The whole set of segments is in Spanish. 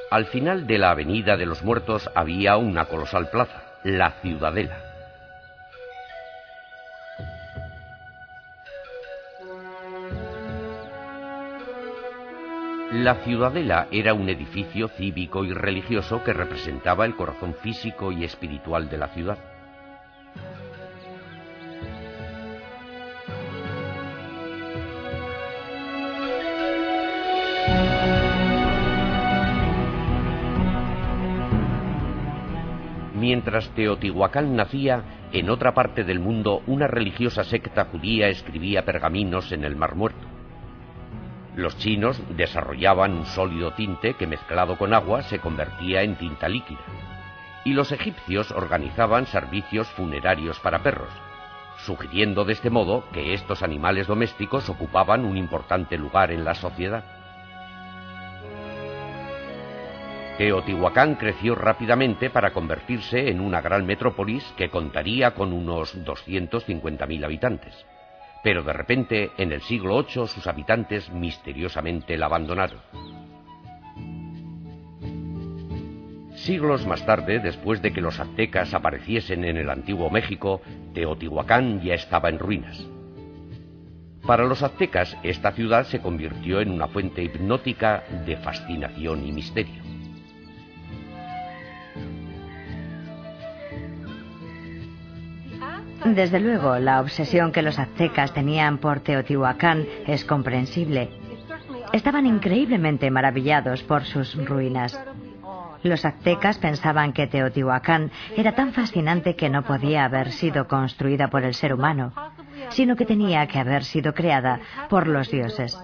Al final de la Avenida de los Muertos había una colosal plaza, la Ciudadela. La Ciudadela era un edificio cívico y religioso que representaba el corazón físico y espiritual de la ciudad. Mientras Teotihuacán nacía, en otra parte del mundo una religiosa secta judía escribía pergaminos en el Mar Muerto. Los chinos desarrollaban un sólido tinte que mezclado con agua se convertía en tinta líquida. Y los egipcios organizaban servicios funerarios para perros, sugiriendo de este modo que estos animales domésticos ocupaban un importante lugar en la sociedad. Teotihuacán creció rápidamente para convertirse en una gran metrópolis que contaría con unos 250.000 habitantes. Pero de repente, en el siglo VIII, sus habitantes misteriosamente la abandonaron. Siglos más tarde, después de que los aztecas apareciesen en el antiguo México, Teotihuacán ya estaba en ruinas. Para los aztecas, esta ciudad se convirtió en una fuente hipnótica de fascinación y misterio. Desde luego, la obsesión que los aztecas tenían por Teotihuacán es comprensible. Estaban increíblemente maravillados por sus ruinas. Los aztecas pensaban que Teotihuacán era tan fascinante que no podía haber sido construida por el ser humano, sino que tenía que haber sido creada por los dioses.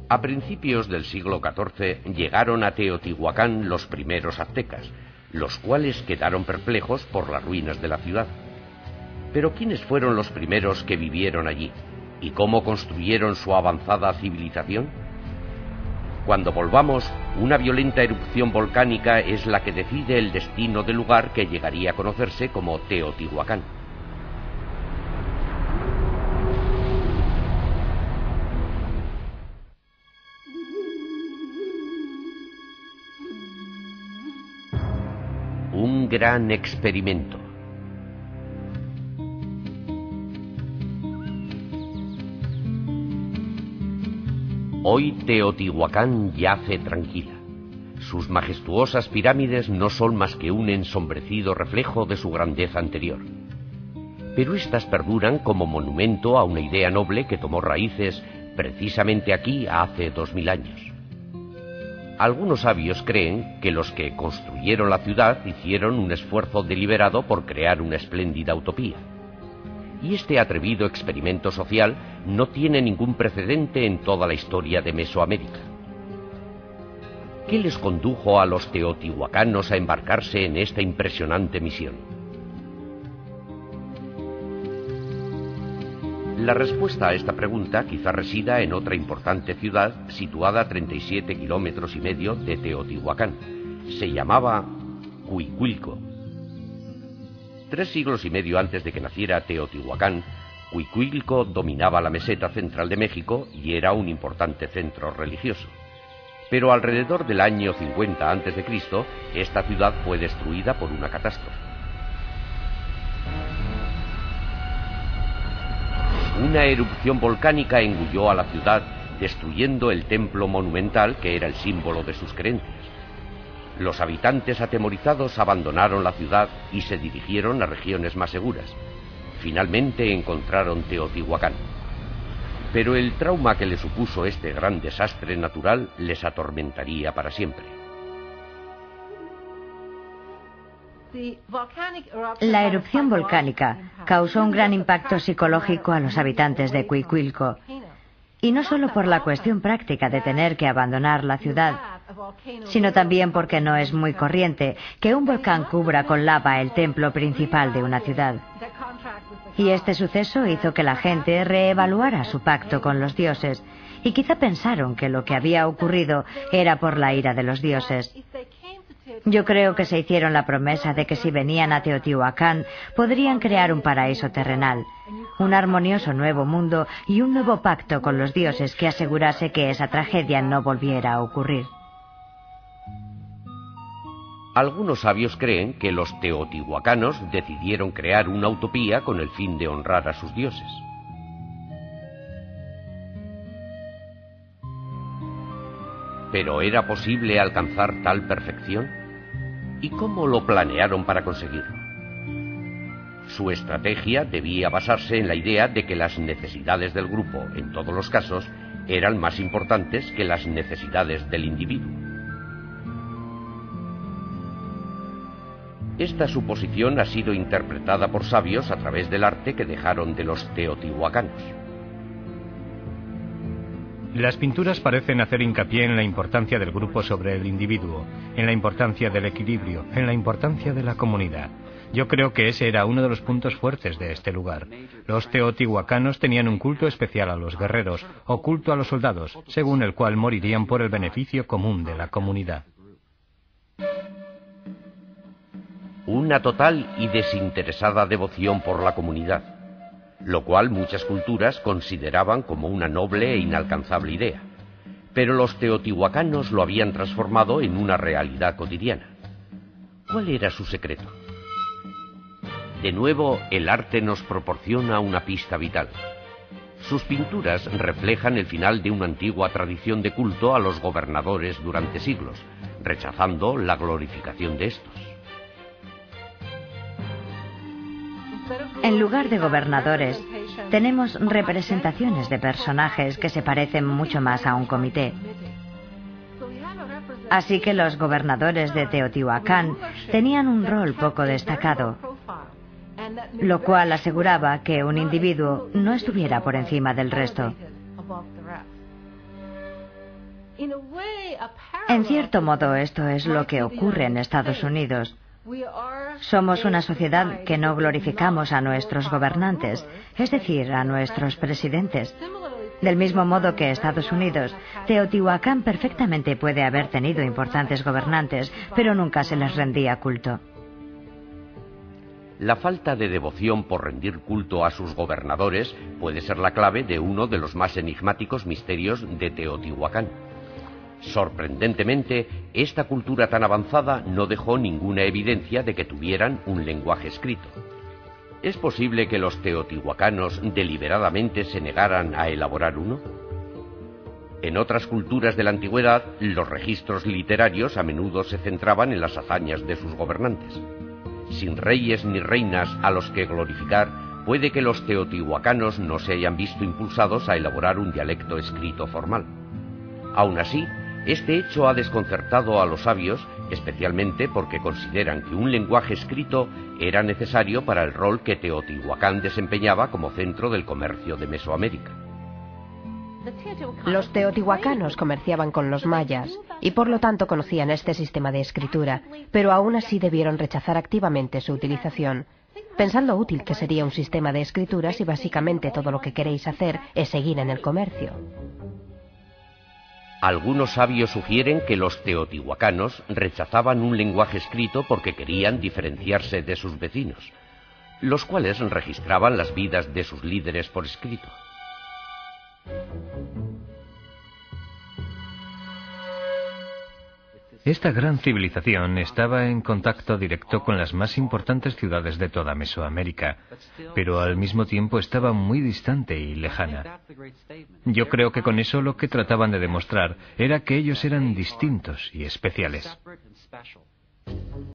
A principios del siglo XIV llegaron a Teotihuacán los primeros aztecas, los cuales quedaron perplejos por las ruinas de la ciudad. Pero ¿quiénes fueron los primeros que vivieron allí? ¿Y cómo construyeron su avanzada civilización? Cuando volvamos, una violenta erupción volcánica es la que decide el destino del lugar que llegaría a conocerse como Teotihuacán. Un gran experimento. Hoy Teotihuacán yace tranquila. Sus majestuosas pirámides no son más que un ensombrecido reflejo de su grandeza anterior. Pero éstas perduran como monumento a una idea noble que tomó raíces precisamente aquí hace 2000 años. Algunos sabios creen que los que construyeron la ciudad hicieron un esfuerzo deliberado por crear una espléndida utopía. Y este atrevido experimento social no tiene ningún precedente en toda la historia de Mesoamérica. ¿Qué les condujo a los teotihuacanos a embarcarse en esta impresionante misión? La respuesta a esta pregunta quizá resida en otra importante ciudad situada a 37,5 kilómetros de Teotihuacán. Se llamaba Cuicuilco. 3 siglos y medio antes de que naciera Teotihuacán, Cuicuilco dominaba la meseta central de México y era un importante centro religioso. Pero alrededor del año 50 a.C., esta ciudad fue destruida por una catástrofe. Una erupción volcánica engulló a la ciudad, destruyendo el templo monumental que era el símbolo de sus creencias. Los habitantes atemorizados abandonaron la ciudad y se dirigieron a regiones más seguras. Finalmente encontraron Teotihuacán. Pero el trauma que le supuso este gran desastre natural les atormentaría para siempre. La erupción volcánica causó un gran impacto psicológico a los habitantes de Cuicuilco. Y no solo por la cuestión práctica de tener que abandonar la ciudad, sino también porque no es muy corriente que un volcán cubra con lava el templo principal de una ciudad. Y este suceso hizo que la gente reevaluara su pacto con los dioses, y quizá pensaron que lo que había ocurrido era por la ira de los dioses. Yo creo que se hicieron la promesa de que si venían a Teotihuacán podrían crear un paraíso terrenal, un armonioso nuevo mundo y un nuevo pacto con los dioses que asegurase que esa tragedia no volviera a ocurrir. Algunos sabios creen que los teotihuacanos decidieron crear una utopía con el fin de honrar a sus dioses. ¿Pero era posible alcanzar tal perfección? ¿Y cómo lo planearon para conseguirlo? Su estrategia debía basarse en la idea de que las necesidades del grupo, en todos los casos, eran más importantes que las necesidades del individuo. Esta suposición ha sido interpretada por sabios a través del arte que dejaron de los teotihuacanos. Las pinturas parecen hacer hincapié en la importancia del grupo sobre el individuo, en la importancia del equilibrio, en la importancia de la comunidad. Yo creo que ese era uno de los puntos fuertes de este lugar. Los teotihuacanos tenían un culto especial a los guerreros, o culto a los soldados, según el cual morirían por el beneficio común de la comunidad. Una total y desinteresada devoción por la comunidad, lo cual muchas culturas consideraban como una noble e inalcanzable idea. Pero los teotihuacanos lo habían transformado en una realidad cotidiana. ¿Cuál era su secreto? De nuevo, el arte nos proporciona una pista vital. Sus pinturas reflejan el final de una antigua tradición de culto a los gobernadores durante siglos, rechazando la glorificación de estos. En lugar de gobernadores, tenemos representaciones de personajes que se parecen mucho más a un comité. Así que los gobernadores de Teotihuacán tenían un rol poco destacado, lo cual aseguraba que un individuo no estuviera por encima del resto. En cierto modo, esto es lo que ocurre en Estados Unidos. Somos una sociedad que no glorificamos a nuestros gobernantes, es decir, a nuestros presidentes. Del mismo modo que Estados Unidos, Teotihuacán perfectamente puede haber tenido importantes gobernantes, pero nunca se les rendía culto. La falta de devoción por rendir culto a sus gobernadores puede ser la clave de uno de los más enigmáticos misterios de Teotihuacán. Sorprendentemente, esta cultura tan avanzada no dejó ninguna evidencia de que tuvieran un lenguaje escrito. ¿Es posible que los teotihuacanos deliberadamente se negaran a elaborar uno? En otras culturas de la antigüedad, los registros literarios a menudo se centraban en las hazañas de sus gobernantes. Sin reyes ni reinas a los que glorificar, puede que los teotihuacanos no se hayan visto impulsados a elaborar un dialecto escrito formal. Aún así, este hecho ha desconcertado a los sabios, especialmente porque consideran que un lenguaje escrito era necesario para el rol que Teotihuacán desempeñaba como centro del comercio de Mesoamérica. Los teotihuacanos comerciaban con los mayas y por lo tanto conocían este sistema de escritura, pero aún así debieron rechazar activamente su utilización, pensando útil que sería un sistema de escritura si básicamente todo lo que queréis hacer es seguir en el comercio. Algunos sabios sugieren que los teotihuacanos rechazaban un lenguaje escrito porque querían diferenciarse de sus vecinos, los cuales registraban las vidas de sus líderes por escrito. Esta gran civilización estaba en contacto directo con las más importantes ciudades de toda Mesoamérica, pero al mismo tiempo estaba muy distante y lejana. Yo creo que con eso lo que trataban de demostrar era que ellos eran distintos y especiales.